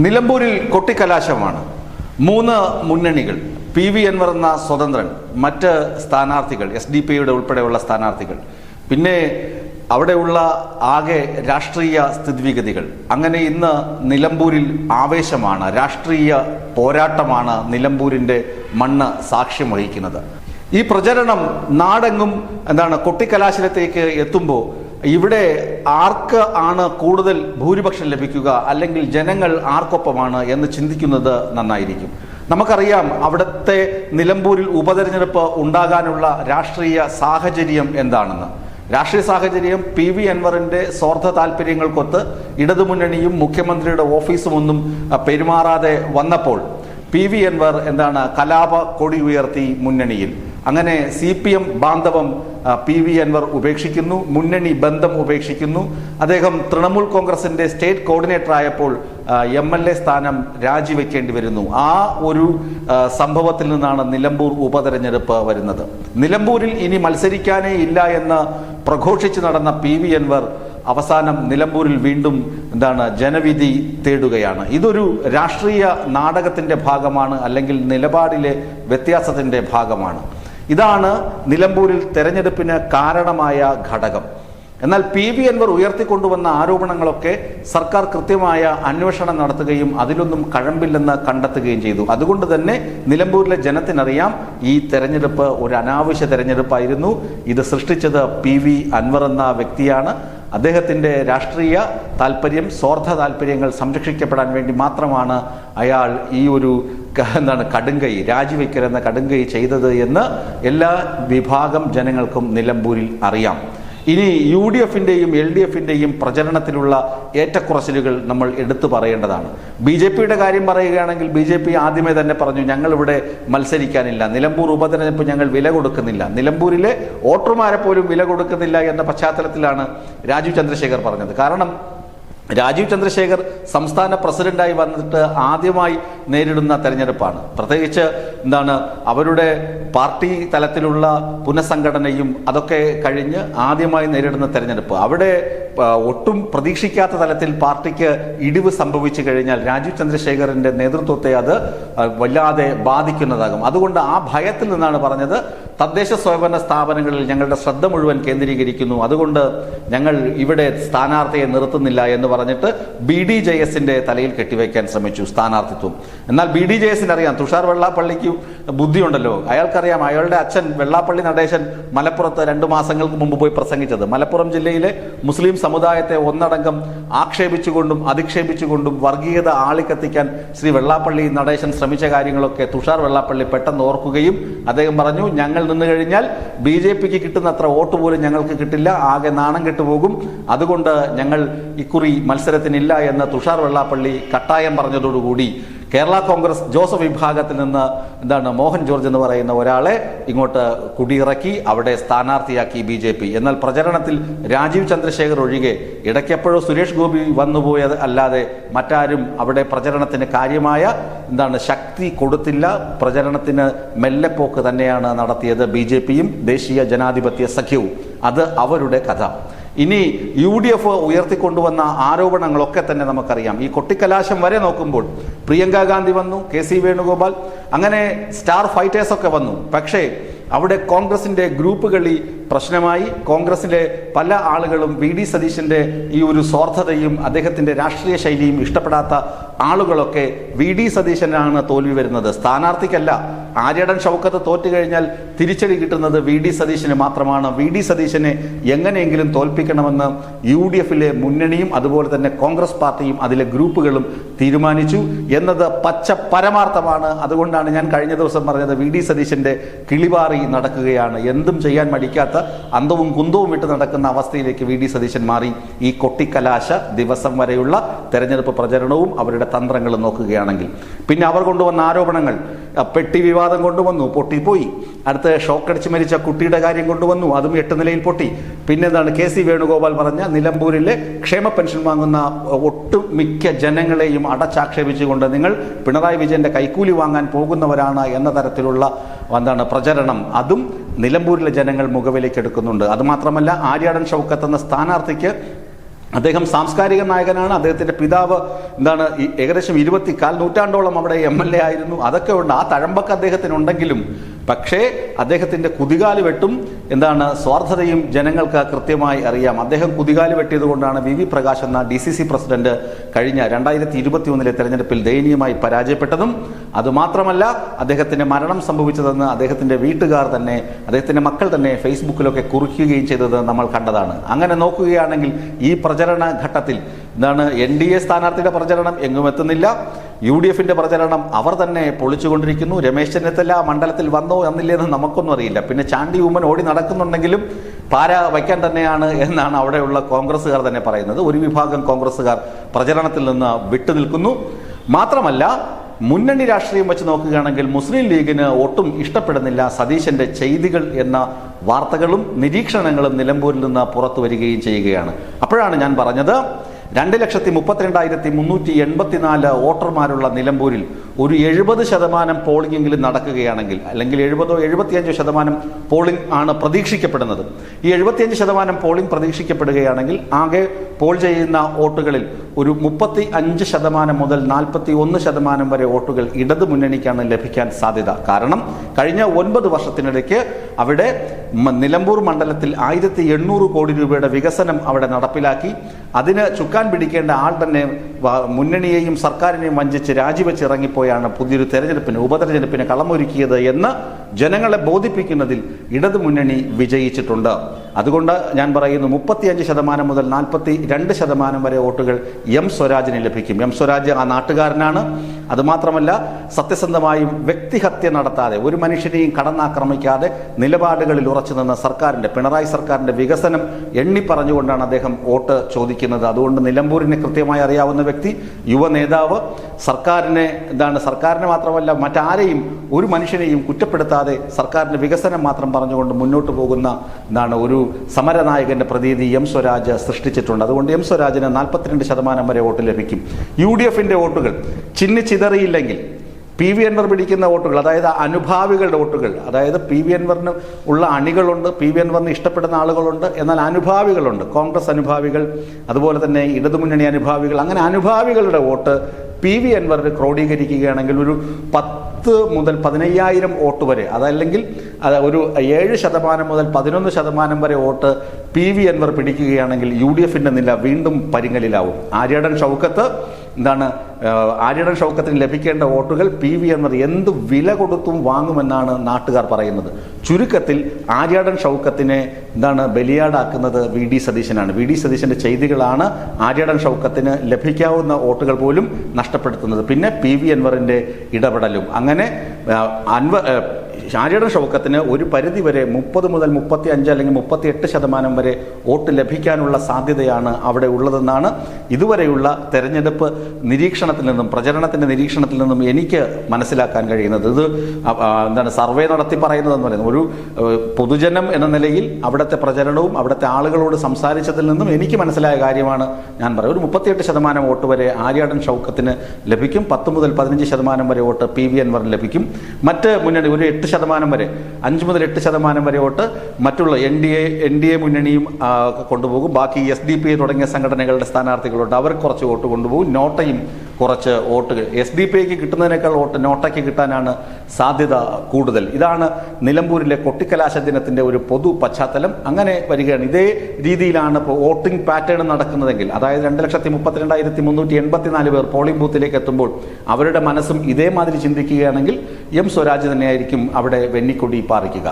നിലമ്പൂരിൽ കൊട്ടിക്കലാശമാണ്. 3 മുന്നണികൾ, P V Anwar എന്ന സ്വതന്ത്രൻ, മറ്റ് സ്ഥാനാർത്ഥികൾ, SDP ഉൾപ്പെടെയുള്ള സ്ഥാനാർത്ഥികൾ, പിന്നെ അവിടെയുള്ള ആകെ രാഷ്ട്രീയ സ്ഥിതിവിഗതികൾ. അങ്ങനെ ഇന്ന് നിലമ്പൂരിൽ ആവേശമാണ്, രാഷ്ട്രീയ പോരാട്ടമാണ് നിലമ്പൂരിൻ്റെ മണ്ണ് സാക്ഷ്യം വഹിക്കുന്നത്. ഈ പ്രചരണം നാടെങ്ങും കൊട്ടിക്കലാശലത്തേക്ക് എത്തുമ്പോൾ ഇവിടെ ആർക്ക് ആണ് കൂടുതൽ ഭൂരിപക്ഷം ലഭിക്കുക, അല്ലെങ്കിൽ ജനങ്ങൾ ആർക്കൊപ്പമാണ് എന്ന് ചിന്തിക്കുന്നത് നന്നായിരിക്കും. നമുക്കറിയാം അവിടുത്തെ നിലമ്പൂരിൽ ഉപതെരഞ്ഞെടുപ്പ് ഉണ്ടാകാനുള്ള രാഷ്ട്രീയ സാഹചര്യം എന്താണെന്ന്. രാഷ്ട്രീയ സാഹചര്യം പി വി അൻവറിന്റെ സ്വാർത്ഥ താല്പര്യങ്ങൾക്കൊത്ത് ഇടതുമുന്നണിയും മുഖ്യമന്ത്രിയുടെ ഓഫീസും ഒന്നും പെരുമാറാതെ വന്നപ്പോൾ പി വി അൻവർ കലാപ കൊടി ഉയർത്തി മുന്നണിയിൽ. അങ്ങനെ CPM ബാന്ധവം പി വി അൻവർ ഉപേക്ഷിക്കുന്നു, മുന്നണി ബന്ധം ഉപേക്ഷിക്കുന്നു. അദ്ദേഹം തൃണമൂൽ കോൺഗ്രസിന്റെ സ്റ്റേറ്റ് കോർഡിനേറ്റർ ആയപ്പോൾ MLA സ്ഥാനം രാജിവെക്കേണ്ടി വരുന്നു. ആ ഒരു സംഭവത്തിൽ നിന്നാണ് നിലമ്പൂർ ഉപതെരഞ്ഞെടുപ്പ് വരുന്നത്. നിലമ്പൂരിൽ ഇനി മത്സരിക്കാനേ ഇല്ല എന്ന് പ്രഘോഷിച്ച് നടന്ന പി വി അൻവർ അവസാനം നിലമ്പൂരിൽ വീണ്ടും ജനവിധി തേടുകയാണ്. ഇതൊരു രാഷ്ട്രീയ നാടകത്തിന്റെ ഭാഗമാണ്, അല്ലെങ്കിൽ നിലപാടിലെ വ്യത്യാസത്തിന്റെ ഭാഗമാണ്. ഇതാണ് നിലമ്പൂരിൽ തെരഞ്ഞെടുപ്പിന് കാരണമായ ഘടകം. എന്നാൽ പി വി അൻവർ ഉയർത്തിക്കൊണ്ടുവന്ന ആരോപണങ്ങളൊക്കെ സർക്കാർ കൃത്യമായ അന്വേഷണം നടത്തുകയും അതിലൊന്നും കഴമ്പില്ലെന്ന് കണ്ടെത്തുകയും ചെയ്തു. അതുകൊണ്ട് തന്നെ നിലമ്പൂരിലെ ജനത്തിനറിയാം ഈ തെരഞ്ഞെടുപ്പ് ഒരു അനാവശ്യ തെരഞ്ഞെടുപ്പായിരുന്നു. ഇത് സൃഷ്ടിച്ചത് പി വി അൻവർ എന്ന വ്യക്തിയാണ്. അദ്ദേഹത്തിൻ്റെ രാഷ്ട്രീയ താല്പര്യം, സ്വാർത്ഥ താല്പര്യങ്ങൾ സംരക്ഷിക്കപ്പെടാൻ വേണ്ടി മാത്രമാണ് അയാൾ ഈ ഒരു കടുങ്കൈ, രാജിവെക്കലെന്ന കടുങ്കൈ ചെയ്തത് എന്ന് എല്ലാ വിഭാഗം ജനങ്ങൾക്കും നിലമ്പൂരിൽ അറിയാം. ഇനി UDFന്റെയും LDFന്റെയും പ്രചരണത്തിലുള്ള ഏറ്റക്കുറച്ചിലുകൾ നമ്മൾ എടുത്തു പറയേണ്ടതാണ്. BJPയുടെ കാര്യം പറയുകയാണെങ്കിൽ BJP ആദ്യമേ തന്നെ പറഞ്ഞു, ഞങ്ങളിവിടെ മത്സരിക്കാനില്ല, നിലമ്പൂർ ഉപതെരഞ്ഞെടുപ്പ് ഞങ്ങൾ വില കൊടുക്കുന്നില്ല, നിലമ്പൂരിലെ വോട്ടർമാരെ പോലും വില കൊടുക്കുന്നില്ല എന്ന പശ്ചാത്തലത്തിലാണ് രാജീവ് ചന്ദ്രശേഖർ പറഞ്ഞത്. കാരണം രാജീവ് ചന്ദ്രശേഖർ സംസ്ഥാന പ്രസിഡന്റായി വന്നിട്ട് ആദ്യമായി നേരിടുന്ന തെരഞ്ഞെടുപ്പാണ്. പ്രത്യേകിച്ച് അവരുടെ പാർട്ടി തലത്തിലുള്ള പുനഃസംഘടനയും അതൊക്കെ കഴിഞ്ഞ് ആദ്യമായി നേരിടുന്ന തെരഞ്ഞെടുപ്പ്. അവിടെ ഒട്ടും പ്രതീക്ഷിക്കാത്ത തലത്തിൽ പാർട്ടിക്ക് ഇടിവ് സംഭവിച്ചു കഴിഞ്ഞാൽ രാജീവ് ചന്ദ്രശേഖറിന്റെ നേതൃത്വത്തെ അത് വല്ലാതെ ബാധിക്കുന്നതാകും. അതുകൊണ്ട് ആ ഭയത്തിൽ നിന്നാണ് പറഞ്ഞത്, തദ്ദേശ സ്വയംഭരണ സ്ഥാപനങ്ങളിൽ ഞങ്ങളുടെ ശ്രദ്ധ മുഴുവൻ കേന്ദ്രീകരിക്കുന്നു, അതുകൊണ്ട് ഞങ്ങൾ ഇവിടെ സ്ഥാനാർത്ഥിയെ നിർത്തുന്നില്ല എന്ന് പറഞ്ഞിട്ട് BDJSന്റെ തലയിൽ കെട്ടിവെക്കാൻ ശ്രമിച്ചു സ്ഥാനാർത്ഥിത്വം. എന്നാൽ BDJSന് അറിയാം, തുഷാർ വെള്ളാപ്പള്ളിക്ക് ബുദ്ധിയുണ്ടല്ലോ, അയാൾക്കറിയാം അയാളുടെ അച്ഛൻ വെള്ളാപ്പള്ളി നടേശൻ മലപ്പുറത്ത് 2 മാസങ്ങൾക്ക് മുമ്പ് പോയി പ്രസംഗിച്ചത്. മലപ്പുറം ജില്ലയിലെ മുസ്ലിം സമുദായത്തെ ഒന്നടങ്കം ആക്ഷേപിച്ചുകൊണ്ടും അധിക്ഷേപിച്ചുകൊണ്ടും വർഗീയത ആളിക്കത്തിക്കാൻ ശ്രീ വെള്ളാപ്പള്ളി നടേശൻ ശ്രമിച്ച കാര്യങ്ങളൊക്കെ തുഷാർ വെള്ളാപ്പള്ളി പെട്ടെന്ന് ഓർക്കുകയും അദ്ദേഹം പറഞ്ഞു, ഞങ്ങൾ നിന്ന് കഴിഞ്ഞാൽ BJPക്ക് കിട്ടുന്നത്ര വോട്ട് പോലും ഞങ്ങൾക്ക് കിട്ടില്ല, ആകെ നാണം കെട്ടുപോകും, അതുകൊണ്ട് ഞങ്ങൾ ഇക്കുറി മത്സരത്തിനില്ല എന്ന് തുഷാർ വെള്ളാപ്പള്ളി കട്ടായം പറഞ്ഞതോടുകൂടി കേരള കോൺഗ്രസ് ജോസഫ് വിഭാഗത്തിൽ നിന്ന് മോഹൻ ജോർജ് എന്ന് പറയുന്ന ഒരാളെ ഇങ്ങോട്ട് കുടിയിറക്കി അവിടെ സ്ഥാനാർത്ഥിയാക്കി BJP. എന്നാൽ പ്രചരണത്തിൽ രാജീവ് ചന്ദ്രശേഖർ ഒഴികെ ഇടയ്ക്കെപ്പോഴോ സുരേഷ് ഗോപി വന്നുപോയത് അല്ലാതെ മറ്റാരും അവിടെ പ്രചരണത്തിന് കാര്യമായ ശക്തി കൊടുത്തില്ല. പ്രചരണത്തിന് മെല്ലെപ്പോക്ക് തന്നെയാണ് നടത്തിയത് BJPയും ദേശീയ ജനാധിപത്യ സഖ്യവും. അത് അവരുടെ കഥ. ഇനി UDF ഉയർത്തിക്കൊണ്ടുവന്ന ആരോപണങ്ങളൊക്കെ തന്നെ നമുക്കറിയാം. ഈ കൊട്ടിക്കലാശം വരെ നോക്കുമ്പോൾ പ്രിയങ്ക ഗാന്ധി വന്നു, KC വേണുഗോപാൽ, അങ്ങനെ സ്റ്റാർ ഫൈറ്റേഴ്സൊക്കെ വന്നു. പക്ഷേ അവിടെ കോൺഗ്രസിന്റെ ഗ്രൂപ്പ് കളി പ്രശ്നമായി. കോൺഗ്രസിലെ പല ആളുകളും VD സതീശന്റെ ഈ ഒരു സ്വാർത്ഥതയും അദ്ദേഹത്തിന്റെ രാഷ്ട്രീയ ശൈലിയും ഇഷ്ടപ്പെടാത്ത ആളുകളൊക്കെ VD സതീശനാണ് തോൽവി വരുന്നത്, സ്ഥാനാർത്ഥിക്കല്ല. ആര്യടൻ ഷൗക്കത്ത് തോറ്റു കഴിഞ്ഞാൽ തിരിച്ചടി കിട്ടുന്നത് VD സതീശന് മാത്രമാണ്. VD സതീശനെ എങ്ങനെയെങ്കിലും തോൽപ്പിക്കണമെന്ന് UDFലെ മുന്നണിയും അതുപോലെ തന്നെ കോൺഗ്രസ് പാർട്ടിയും അതിലെ ഗ്രൂപ്പുകളും തീരുമാനിച്ചു എന്നത് പച്ച പരമാർത്ഥമാണ്. അതുകൊണ്ടാണ് ഞാൻ കഴിഞ്ഞ ദിവസം പറഞ്ഞത്, VD സതീശന്റെ കിളിപാറി നടക്കുകയാണ്. എന്തും ചെയ്യാൻ മടിക്കാത്ത, അന്തവും കുന്തവും വിട്ട് നടക്കുന്ന അവസ്ഥയിലേക്ക് VD സതീശൻ മാറി. ഈ കൊട്ടിക്കലാശ ദിവസം വരെയുള്ള തെരഞ്ഞെടുപ്പ് പ്രചരണവും അവരുടെ തന്ത്രങ്ങളും നോക്കുകയാണെങ്കിൽ പിന്നെ അവർ കൊണ്ടുവന്ന ആരോപണങ്ങൾ, പെട്ടി വിവാദം കൊണ്ടുവന്നു, പൊട്ടിപ്പോയി. അടുത്ത ഷോക്കടിച്ച് മരിച്ച കുട്ടിയുടെ കാര്യം കൊണ്ടുവന്നു, അതും 8 നിലയിൽ പൊട്ടി. പിന്നെന്താണ് KC വേണുഗോപാൽ പറഞ്ഞ നിലമ്പൂരിലെ ക്ഷേമ പെൻഷൻ വാങ്ങുന്ന ഒട്ടുമിക്ക ജനങ്ങളെയും അടച്ചാക്ഷേപിച്ചുകൊണ്ട് നിങ്ങൾ പിണറായി വിജയന്റെ കൈക്കൂലി വാങ്ങാൻ പോകുന്നവരാണ് എന്ന തരത്തിലുള്ള പ്രചരണം, അതും നിലമ്പൂരിലെ ജനങ്ങൾ മുഖവിലേക്ക് എടുക്കുന്നുണ്ട്. അതുമാത്രമല്ല, ആര്യാടൻ ഷൗക്കത്ത് എന്ന സ്ഥാനാർത്ഥിക്ക് അദ്ദേഹം സാംസ്കാരിക നായകനാണ്. അദ്ദേഹത്തിൻ്റെ പിതാവ് ഏകദേശം 20 നൂറ്റാണ്ടോളം അവിടെ MLA ആയിരുന്നു. അതൊക്കെ ഉണ്ട്, ആ തഴമ്പൊക്കെ അദ്ദേഹത്തിനുണ്ടെങ്കിലും പക്ഷേ അദ്ദേഹത്തിൻ്റെ കുതികാല് വെട്ടും സ്വാർത്ഥതയും ജനങ്ങൾക്ക് കൃത്യമായി അറിയാം. അദ്ദേഹം കുതികാല് വെട്ടിയത് കൊണ്ടാണ് VV പ്രകാശ് എന്ന DCC പ്രസിഡന്റ് കഴിഞ്ഞ 2021 തെരഞ്ഞെടുപ്പിൽ ദയനീയമായി പരാജയപ്പെട്ടതും. അതുമാത്രമല്ല, അദ്ദേഹത്തിന് മരണം സംഭവിച്ചതെന്ന് അദ്ദേഹത്തിൻ്റെ വീട്ടുകാർ തന്നെ, അദ്ദേഹത്തിൻ്റെ മക്കൾ തന്നെ ഫേസ്ബുക്കിലൊക്കെ കുറിക്കുകയും ചെയ്തത് നമ്മൾ കണ്ടതാണ്. അങ്ങനെ നോക്കുകയാണെങ്കിൽ ഈ പ്രചരണ ഘട്ടത്തിൽ NDA സ്ഥാനാർത്ഥിയുടെ പ്രചരണം എങ്ങും എത്തുന്നില്ല. UDFന്റെ പ്രചരണം അവർ തന്നെ പൊളിച്ചുകൊണ്ടിരിക്കുന്നു. രമേശ് ചെന്നിത്തല മണ്ഡലത്തിൽ വന്നോ എന്നില്ലെന്ന് നമുക്കൊന്നും അറിയില്ല. പിന്നെ ചാണ്ടി ഉമ്മൻ ഓടി നടക്കുന്നുണ്ടെങ്കിലും പാര വയ്ക്കാൻ തന്നെയാണ് എന്നാണ് അവിടെയുള്ള കോൺഗ്രസ്സുകാർ തന്നെ പറയുന്നത്. ഒരു വിഭാഗം കോൺഗ്രസ്സുകാർ പ്രചരണത്തിൽ നിന്ന് വിട്ടുനിൽക്കുന്നു. മാത്രമല്ല, മുന്നണി രാഷ്ട്രീയം വെച്ച് നോക്കുകയാണെങ്കിൽ മുസ്ലിം ലീഗിന് ഒട്ടും ഇഷ്ടപ്പെടുന്നില്ല സതീശന്റെ ചെയ്തികൾ എന്ന വാർത്തകളും നിരീക്ഷണങ്ങളും നിലമ്പൂരിൽ നിന്ന് പുറത്തു വരികയും ചെയ്യുകയാണ്. അപ്പോഴാണ് ഞാൻ പറഞ്ഞത് 2,32,384 വോട്ടർമാരുള്ള നിലമ്പൂരിൽ ഒരു 70% പോളിംഗെങ്കിലും നടക്കുകയാണെങ്കിൽ, അല്ലെങ്കിൽ 70-75% പോളിംഗ് ആണ് പ്രതീക്ഷിക്കപ്പെടുന്നത്. ഈ 75% പോളിംഗ് പ്രതീക്ഷിക്കപ്പെടുകയാണെങ്കിൽ ആകെ പോൾ ചെയ്യുന്ന വോട്ടുകളിൽ ഒരു 35% മുതൽ 41% വരെ വോട്ടുകൾ ഇടതു മുന്നണിക്കാണ് ലഭിക്കാൻ സാധ്യത. കാരണം കഴിഞ്ഞ 9 വർഷത്തിനിടയ്ക്ക് അവിടെ നിലമ്പൂർ മണ്ഡലത്തിൽ 1800 കോടി രൂപയുടെ വികസനം അവിടെ നടപ്പിലാക്കി. അതിന് ചുക്കാൻ പിടിക്കേണ്ട ആൾ തന്നെ മുന്നണിയെയും സർക്കാരിനെയും വഞ്ചിച്ച് രാജിവെച്ച് ഇറങ്ങിപ്പോയാണ് പുതിയൊരു ഉപതെരഞ്ഞെടുപ്പിന് കളമൊരുക്കിയത് എന്ന് ജനങ്ങളെ ബോധിപ്പിക്കുന്നതിൽ ഇടതു മുന്നണി വിജയിച്ചിട്ടുണ്ട്. അതുകൊണ്ട് ഞാൻ പറയുന്നു 35% മുതൽ 42% വരെ വോട്ടുകൾ M സ്വരാജിന് ലഭിക്കും. M സ്വരാജ് ആ നാട്ടുകാരനാണ്. അതുമാത്രമല്ല, സത്യസന്ധമായും വ്യക്തിഹത്യ നടത്താതെ, ഒരു മനുഷ്യനെയും കടന്നാക്രമിക്കാതെ നിലപാടുകളിൽ ഉറച്ചു നിന്ന പിണറായി സർക്കാരിന്റെ വികസനം എണ്ണി പറഞ്ഞുകൊണ്ടാണ് അദ്ദേഹം വോട്ട് ചോദിക്കുന്നത്. അതുകൊണ്ട് നിലമ്പൂരിനെ കൃത്യമായി അറിയാവുന്ന വ്യക്തി, യുവ നേതാവ്, സർക്കാരിനെ മാത്രമല്ല മറ്റാരെയും, ഒരു മനുഷ്യനെയും കുറ്റപ്പെടുത്താതെ സർക്കാരിന്റെ വികസനം മാത്രം പറഞ്ഞുകൊണ്ട് മുന്നോട്ട് പോകുന്ന ഒരു സമരനായകന്റെ പ്രതീതി M സ്വരാജ് സൃഷ്ടിച്ചിട്ടുണ്ട്. അതുകൊണ്ട് M സ്വരാജിന് 42% വരെ വോട്ട് ലഭിക്കും. UDFന്റെ വോട്ടുകൾ ചിന്നിച്ചിതറിയില്ലെങ്കിൽ PV അൻവർ പിടിക്കുന്ന വോട്ടുകൾ, അതായത് അനുഭാവികളുടെ വോട്ടുകൾ, അതായത് PV അൻവറിന് ഉള്ള അണികളുണ്ട്, PV അൻവറിന് ഇഷ്ടപ്പെടുന്ന ആളുകളുണ്ട്, എന്നാൽ അനുഭാവികളുണ്ട്, കോൺഗ്രസ് അനുഭാവികൾ, അതുപോലെ തന്നെ ഇടതുമുന്നണി അനുഭാവികൾ, അങ്ങനെ അനുഭാവികളുടെ വോട്ട് PV അൻവറിന് ക്രോഡീകരിക്കുകയാണെങ്കിൽ ഒരു 10 മുതൽ 15,000 വോട്ട് വരെ, അതല്ലെങ്കിൽ ഒരു 7% മുതൽ 11% വരെ വോട്ട് PV അൻവർ പിടിക്കുകയാണെങ്കിൽ UDFന്റെ നില വീണ്ടും പരിങ്ങലിലാവും. ആര്യടൻ ഷൗക്കത്തിന് ലഭിക്കേണ്ട വോട്ടുകൾ PV അൻവർ എന്ത് വില കൊടുത്തും വാങ്ങുമെന്നാണ് നാട്ടുകാർ പറയുന്നത്. ചുരുക്കത്തിൽ ആര്യടൻ ഷൗക്കത്തിനെ ബലിയാടാക്കുന്നത് VD സതീശനാണ്. VD സതീശന്റെ ചെയ്തികളാണ് ആര്യടൻ ഷൗക്കത്തിന് ലഭിക്കാവുന്ന വോട്ടുകൾ പോലും നഷ്ടപ്പെടുത്തുന്നത്. പിന്നെ PV അൻവറിന്റെ ഇടപെടലും. അങ്ങനെ ആര്യടൻ ഷൗക്കത്തിന് ഒരു പരിധിവരെ 30 മുതൽ 35 അല്ലെങ്കിൽ 38% വരെ വോട്ട് ലഭിക്കാനുള്ള സാധ്യതയാണ് അവിടെ ഉള്ളതെന്നാണ് ഇതുവരെയുള്ള തെരഞ്ഞെടുപ്പ് നിരീക്ഷണത്തിൽ നിന്നും, പ്രചരണത്തിന്റെ നിരീക്ഷണത്തിൽ നിന്നും എനിക്ക് മനസ്സിലാക്കാൻ കഴിയുന്നത്. ഇത് സർവേ നടത്തി പറയുന്നതെന്ന് പറയുന്നത്, ഒരു പൊതുജനം എന്ന നിലയിൽ അവിടുത്തെ പ്രചരണവും അവിടുത്തെ ആളുകളോട് സംസാരിച്ചതിൽ നിന്നും എനിക്ക് മനസ്സിലായ കാര്യമാണ് ഞാൻ പറയും. ഒരു 38% വോട്ട് വരെ ആര്യടൻ ഷൗക്കത്തിന് ലഭിക്കും. 10 മുതൽ 15% വരെ വോട്ട് PV അൻവറിന് ലഭിക്കും. മറ്റ് മുന്നണി ഒരു 8% വരെ, 5 മുതൽ 8% വരെ വോട്ട് മറ്റുള്ള NDA മുന്നണിയും കൊണ്ടുപോകും. ബാക്കി SDP തുടങ്ങിയ സംഘടനകളുടെ സ്ഥാനാർത്ഥികളുണ്ട്, അവർ കുറച്ച് വോട്ട് കൊണ്ടുപോകും. നോട്ടയും കുറച്ച് വോട്ടുകൾ, SDP കിട്ടുന്നതിനേക്കാൾ വോട്ട് നോട്ടയ്ക്ക് കിട്ടാനാണ് സാധ്യത കൂടുതൽ. ഇതാണ് നിലമ്പൂരിലെ കൊട്ടിക്കലാശ ദിനത്തിന്റെ ഒരു പൊതു പശ്ചാത്തലം. അങ്ങനെ വരികയാണ്. ഇതേ രീതിയിലാണ് ഇപ്പോൾ വോട്ടിംഗ് പാറ്റേൺ നടക്കുന്നതെങ്കിൽ, അതായത് 2,32,384 പേർ പോളിംഗ് ബൂത്തിലേക്ക് എത്തുമ്പോൾ അവരുടെ മനസ്സും ഇതേമാതിരി ചിന്തിക്കുകയാണെങ്കിൽ M സ്വരാജ് തന്നെയായിരിക്കും അവിടെ വെന്നിക്കൊടി പാറിക്കുക.